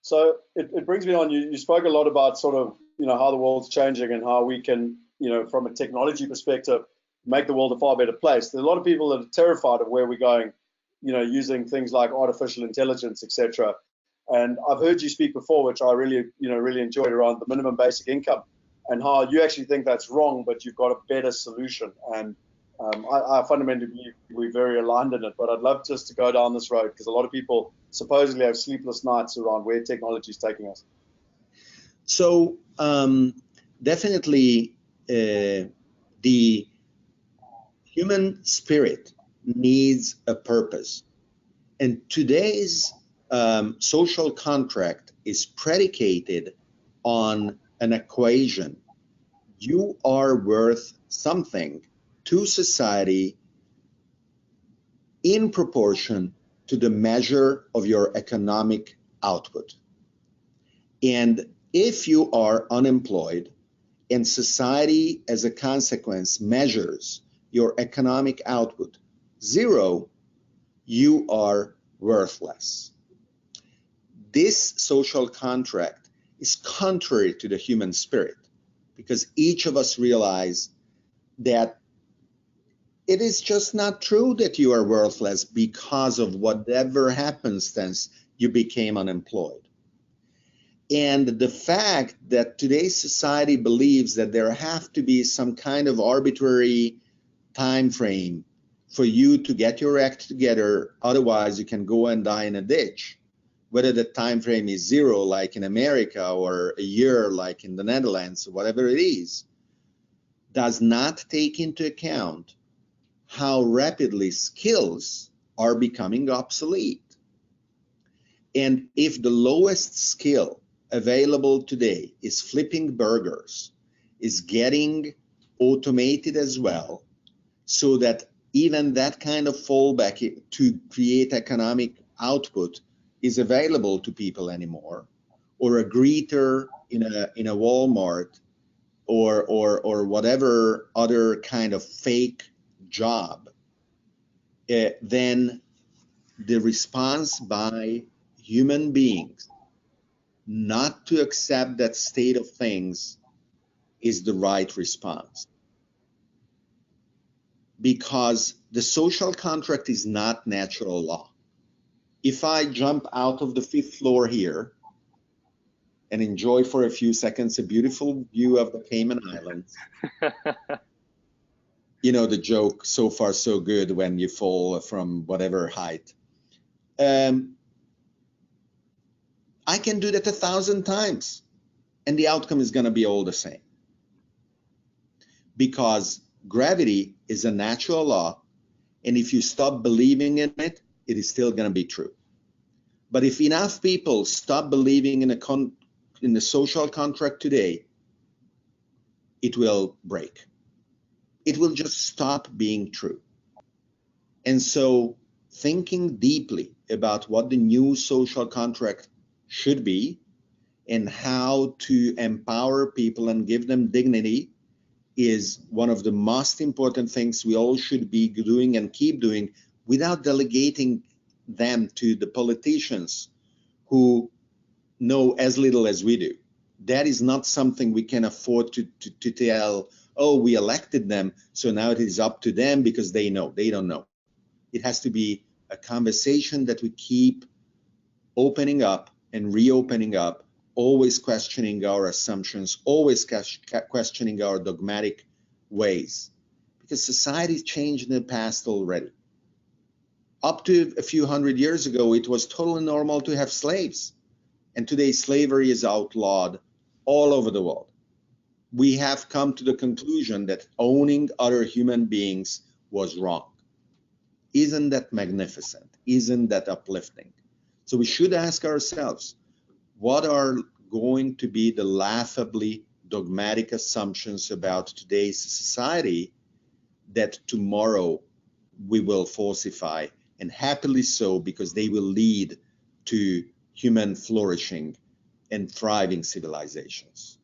So it brings me on. You spoke a lot about sort of, how the world's changing and how we can, from a technology perspective, make the world a far better place. There's a lot of people that are terrified of where we're going, using things like artificial intelligence, etc. And I've heard you speak before, which I really enjoyed, around the minimum basic income and how you actually think that's wrong, but you've got a better solution. And I fundamentally believe we're very aligned in it, but I'd love just to go down this road because a lot of people supposedly have sleepless nights around where technology is taking us. So definitely the human spirit needs a purpose. And today's social contract is predicated on an equation. You are worth something to society in proportion to the measure of your economic output. And if you are unemployed and society as a consequence measures your economic output 0, you are worthless. This social contract is contrary to the human spirit because each of us realize that it is just not true that you are worthless because of whatever happenstance you became unemployed. And the fact that today's society believes that there have to be some kind of arbitrary time frame for you to get your act together, otherwise you can go and die in a ditch, whether the time frame is 0 like in America or a year like in the Netherlands, or whatever it is, does not take into account how rapidly skills are becoming obsolete. And if the lowest skill available today is flipping burgers, is getting automated as well, so that even that kind of fallback to create economic output is available to people anymore, or a greeter in a Walmart or whatever other kind of fake job, then the response by human beings not to accept that state of things is the right response. Because the social contract is not natural law. If I jump out of the 5th floor here and enjoy for a few seconds a beautiful view of the Cayman Islands, the joke, so far so good when you fall from whatever height. I can do that 1,000 times and the outcome is going to be all the same. Because gravity is a natural law, and if you stop believing in it, it is still going to be true. But if enough people stop believing in the social contract today, it will break. It will just stop being true. And so thinking deeply about what the new social contract should be and how to empower people and give them dignity is one of the most important things we all should be doing and keep doing, without delegating them to the politicians who know as little as we do. That is not something we can afford to tell, oh, we elected them, so now it is up to them because they know. They don't know. It has to be a conversation that we keep opening up and reopening up, always questioning our assumptions, always questioning our dogmatic ways. Because society's changed in the past already. Up to a few hundred years ago, it was totally normal to have slaves. And today slavery is outlawed all over the world. We have come to the conclusion that owning other human beings was wrong. Isn't that magnificent? Isn't that uplifting? So we should ask ourselves, what are going to be the laughably dogmatic assumptions about today's society that tomorrow we will falsify, and happily so, because they will lead to human flourishing and thriving civilizations?